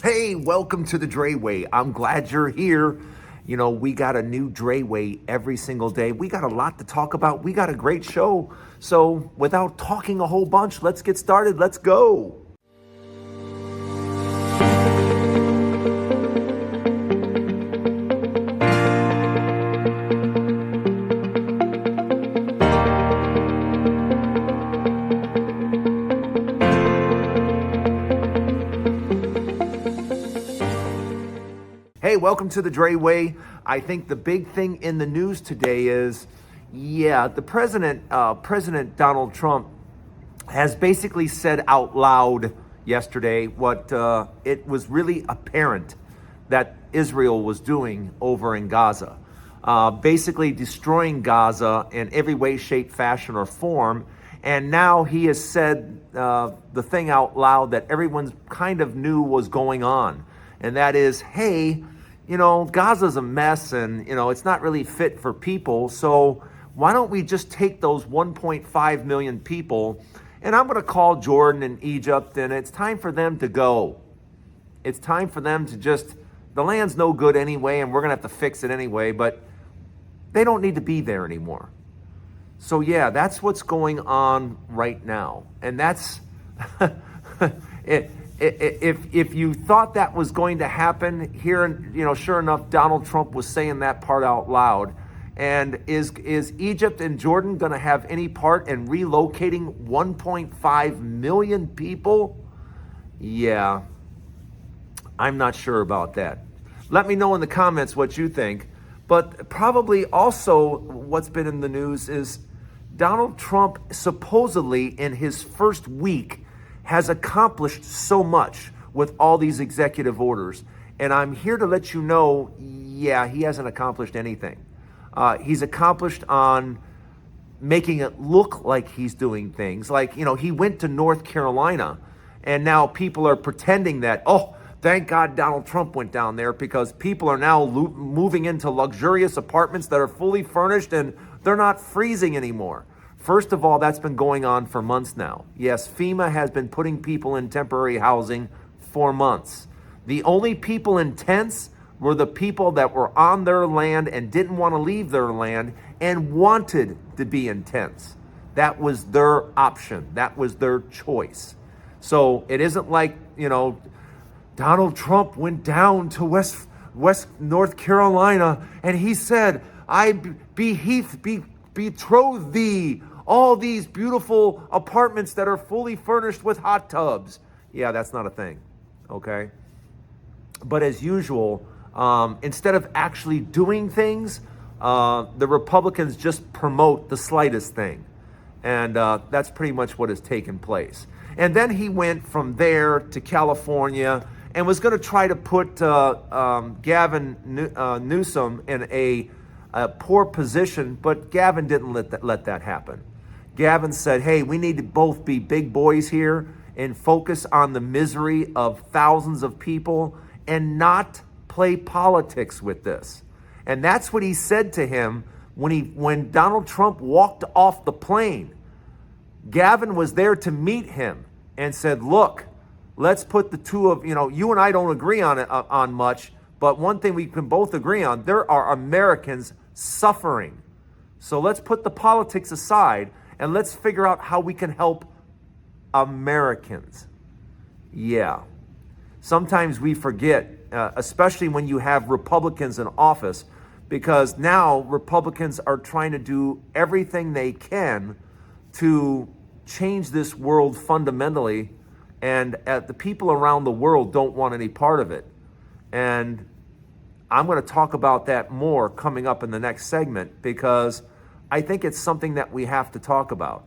Hey, welcome to the Dray Way. I'm glad you're here. You know, we got a new Dray Way every single day. We got a lot to talk about. We got a great show. So, without talking a whole bunch, let's get started. Let's go. Hey, welcome to the Dray Way. I think the big thing in the news today is, the President Donald Trump has basically said out loud yesterday what it was really apparent that Israel was doing over in Gaza. Basically destroying Gaza in every way, shape, fashion, or form. And now he has said the thing out loud that everyone kind of knew was going on. And that is, hey, Gaza's a mess and, it's not really fit for people. So why don't we just take those 1.5 million people, and I'm going to call Jordan and Egypt, and it's time for them to go. It's time for them to the land's no good anyway, and we're going to have to fix it anyway, but they don't need to be there anymore. So that's what's going on right now. And that's, If you thought that was going to happen here, sure enough, Donald Trump was saying that part out loud. And is Egypt and Jordan going to have any part in relocating 1.5 million people? Yeah, I'm not sure about that. Let me know in the comments what you think. But probably also what's been in the news is Donald Trump supposedly in his first week has accomplished so much with all these executive orders. And I'm here to let you know, he hasn't accomplished anything. He's accomplished on making it look like he's doing things. Like, he went to North Carolina, and now people are pretending that, oh, thank God Donald Trump went down there, because people are now moving into luxurious apartments that are fully furnished and they're not freezing anymore. First of all, that's been going on for months now. Yes, FEMA has been putting people in temporary housing for months. The only people in tents were the people that were on their land and didn't want to leave their land and wanted to be in tents. That was their option. That was their choice. So it isn't like, Donald Trump went down to West North Carolina and he said, I betroth thee all these beautiful apartments that are fully furnished with hot tubs. Yeah, that's not a thing, okay? But as usual, instead of actually doing things, the Republicans just promote the slightest thing. And that's pretty much what has taken place. And then he went from there to California and was going to try to put Gavin Newsom in a poor position, but Gavin didn't let that happen. Gavin said, hey, we need to both be big boys here and focus on the misery of thousands of people and not play politics with this. And that's what he said to him when Donald Trump walked off the plane. Gavin was there to meet him and said, look, let's put the two of, you and I don't agree on much, but one thing we can both agree on, there are Americans suffering. So let's put the politics aside and let's figure out how we can help Americans. Yeah. Sometimes we forget, especially when you have Republicans in office, because now Republicans are trying to do everything they can to change this world fundamentally, and the people around the world don't want any part of it. And I'm going to talk about that more coming up in the next segment, because I think it's something that we have to talk about.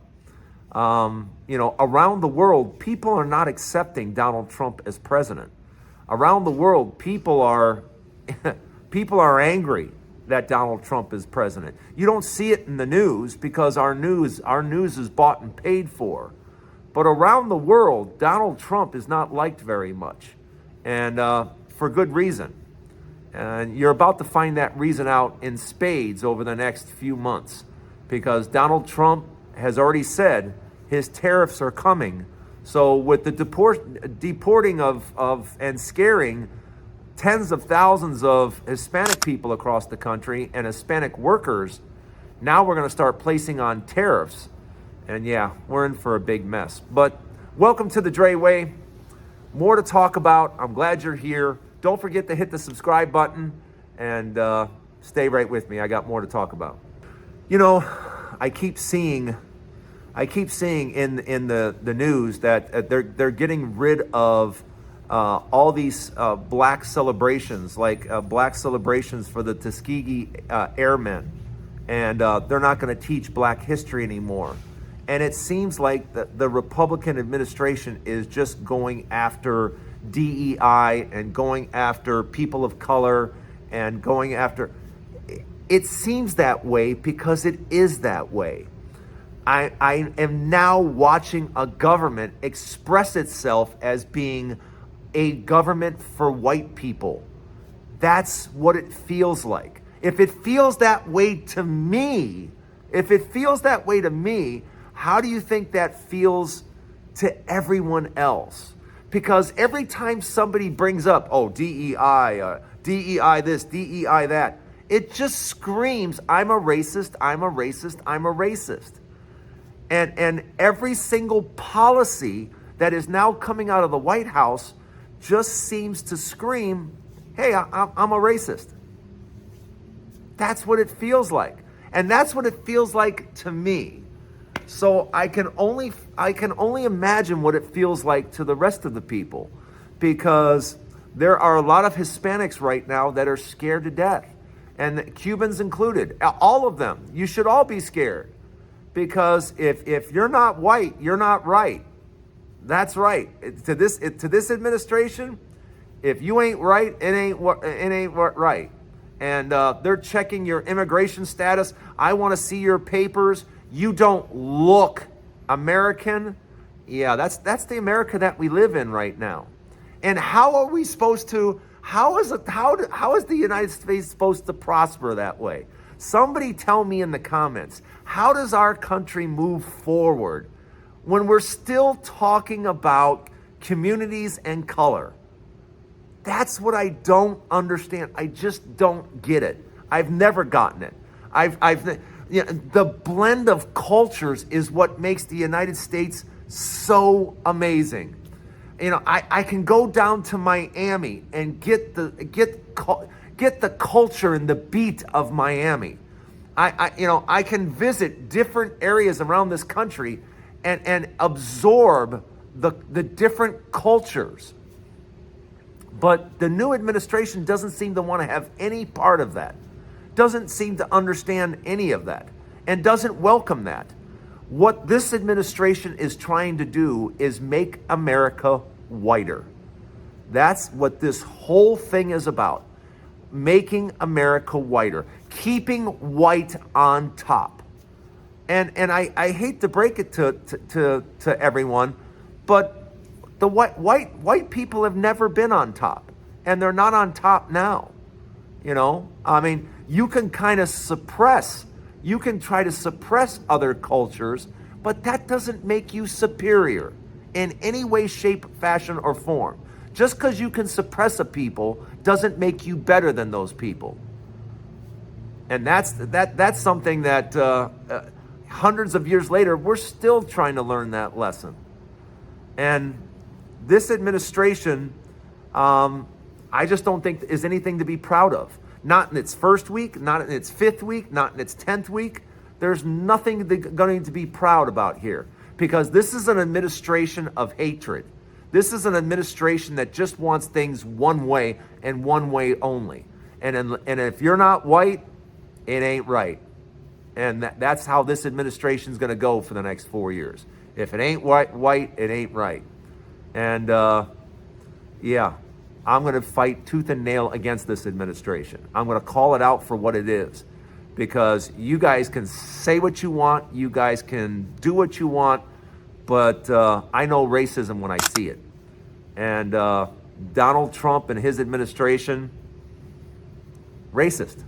Around the world, people are not accepting Donald Trump as president. Around the world, people are angry that Donald Trump is president. You don't see it in the news because our news is bought and paid for. But around the world, Donald Trump is not liked very much, and for good reason. And you're about to find that reason out in spades over the next few months, because Donald Trump has already said his tariffs are coming So with the deporting of and scaring tens of thousands of Hispanic people across the country and Hispanic workers, now we're going to start placing on tariffs. And yeah, we're in for a big mess. But welcome to the Dray Way. More to talk about. I'm glad you're here. Don't forget to hit the subscribe button and stay right with me. I got more to talk about. You know, I keep seeing in the news that they're getting rid of all these black celebrations, like black celebrations for the Tuskegee Airmen, and they're not going to teach black history anymore. And it seems like the Republican administration is just going after DEI and going after people of color and going after. It seems that way because it is that way. I am now watching a government express itself as being a government for white people. That's what it feels like. If it feels that way to me, how do you think that feels to everyone else? Because every time somebody brings up, oh, DEI, DEI this, DEI that, it just screams, I'm a racist, I'm a racist, I'm a racist. And every single policy that is now coming out of the White House just seems to scream, hey, I'm a racist. That's what it feels like. And that's what it feels like to me. So I can only imagine what it feels like to the rest of the people, because there are a lot of Hispanics right now that are scared to death, and Cubans included, all of them. You should all be scared, because if you're not white, you're not right. That's right. To this administration, if you ain't right, it ain't right. And they're checking your immigration status. I want to see your papers. You don't look American. Yeah, that's the America that we live in right now. And how are we supposed to? How is the United States supposed to prosper that way? Somebody tell me in the comments. How does our country move forward when we're still talking about communities and color? That's what I don't understand. I just don't get it. I've never gotten it. The blend of cultures is what makes the United States so amazing. You know, I can go down to Miami and get the culture and the beat of Miami. I can visit different areas around this country and absorb the different cultures. But the new administration doesn't seem to want to have any part of that, doesn't seem to understand any of that, and doesn't welcome that. What this administration is trying to do is make America whiter. That's what this whole thing is about. Making America whiter, keeping white on top. And I hate to break it to everyone, but the white people have never been on top, and they're not on top now. You know, I mean, you can kind of suppress, you can try to suppress other cultures, but that doesn't make you superior in any way, shape, fashion, or form. Just because you can suppress a people doesn't make you better than those people. And that's something that hundreds of years later, we're still trying to learn that lesson. And this administration, I just don't think is anything to be proud of. Not in its first week, not in its fifth week, not in its 10th week. There's nothing going to be proud about here, because this is an administration of hatred. This is an administration that just wants things one way and one way only. And if you're not white, it ain't right. And that's how this administration is going to go for the next 4 years. If it ain't white, it ain't right. And yeah, I'm going to fight tooth and nail against this administration. I'm going to call it out for what it is, because you guys can say what you want, you guys can do what you want, but I know racism when I see it. And Donald Trump and his administration, racist.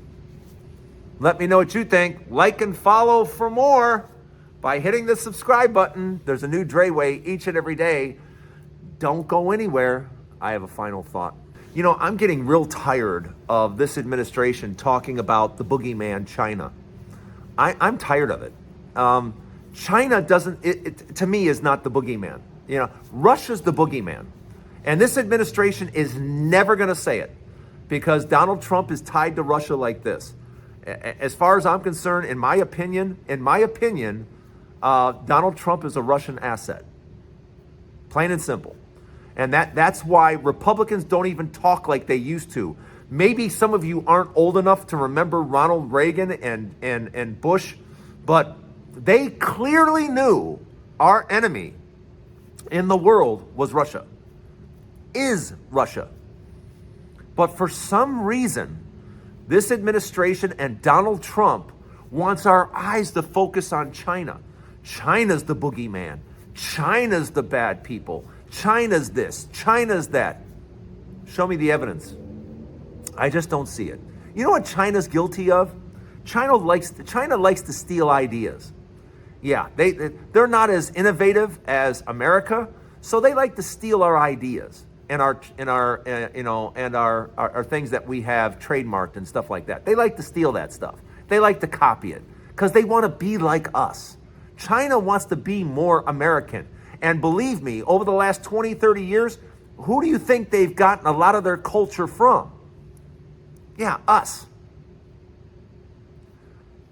Let me know what you think. Like and follow for more. by hitting the subscribe button. There's a new Dray Way each and every day. Don't go anywhere. I have a final thought. You know, I'm getting real tired of this administration talking about the boogeyman, China. I'm tired of it. China doesn't, to me, is not the boogeyman. You know, Russia's the boogeyman. And this administration is never going to say it because Donald Trump is tied to Russia like this. As far as I'm concerned, in my opinion, Donald Trump is a Russian asset. Plain and simple. And that's why Republicans don't even talk like they used to. Maybe some of you aren't old enough to remember Ronald Reagan and Bush, but they clearly knew our enemy in the world was Russia, is Russia. But for some reason, this administration and Donald Trump wants our eyes to focus on China. China's the boogeyman. China's the bad people. China's this. China's that. Show me the evidence. I just don't see it. You know what China's guilty of? China likes to steal ideas. Yeah, they're not as innovative as America, so they like to steal our ideas and our things that we have trademarked and stuff like that. They like to steal that stuff. They like to copy it because they want to be like us. China wants to be more American. And believe me, over the last 20, 30 years, who do you think they've gotten a lot of their culture from? Yeah, us.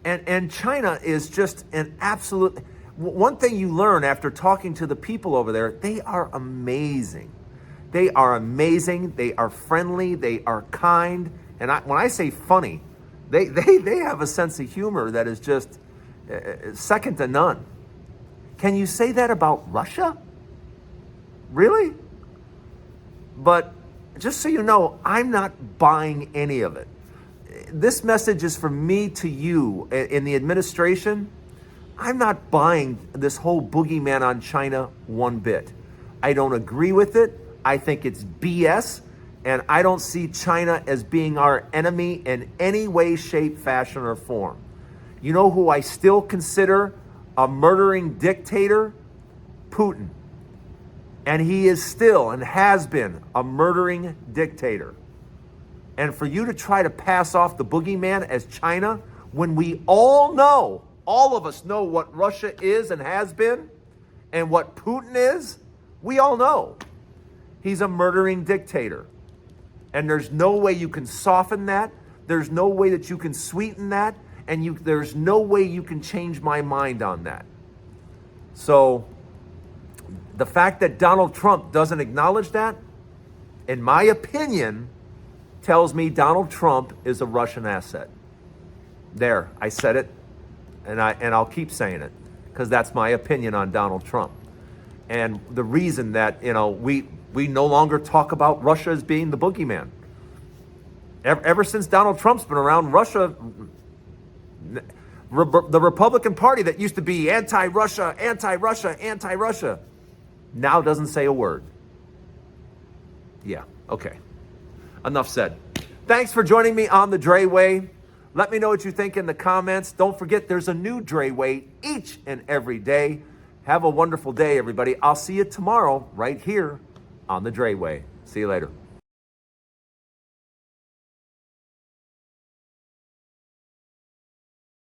And China is just an absolute... One thing you learn after talking to the people over there, they are amazing. They are amazing. They are friendly. They are kind. And when I say funny, they have a sense of humor that is just second to none. Can you say that about Russia? Really? But just so you know, I'm not buying any of it. This message is from me to you in the administration. I'm not buying this whole boogeyman on China one bit. I don't agree with it. I think it's BS. And I don't see China as being our enemy in any way, shape, fashion, or form. You know who I still consider a murdering dictator? Putin. And he is still and has been a murdering dictator. And for you to try to pass off the boogeyman as China, when we all know, all of us know what Russia is and has been, and what Putin is, we all know. He's a murdering dictator. And there's no way you can soften that. There's no way that you can sweeten that. And there's no way you can change my mind on that. So the fact that Donald Trump doesn't acknowledge that, in my opinion, tells me Donald Trump is a Russian asset. There, I said it, and I'll keep saying it, because that's my opinion on Donald Trump. And the reason that, we no longer talk about Russia as being the boogeyman. Ever since Donald Trump's been around, Russia, the Republican Party that used to be anti-Russia, anti-Russia, anti-Russia, now doesn't say a word. Yeah, okay. Enough said. Thanks for joining me on the Dray Way. Let me know what you think in the comments. Don't forget, there's a new Dray Way each and every day. Have a wonderful day, everybody. I'll see you tomorrow right here on the Dray Way. See you later.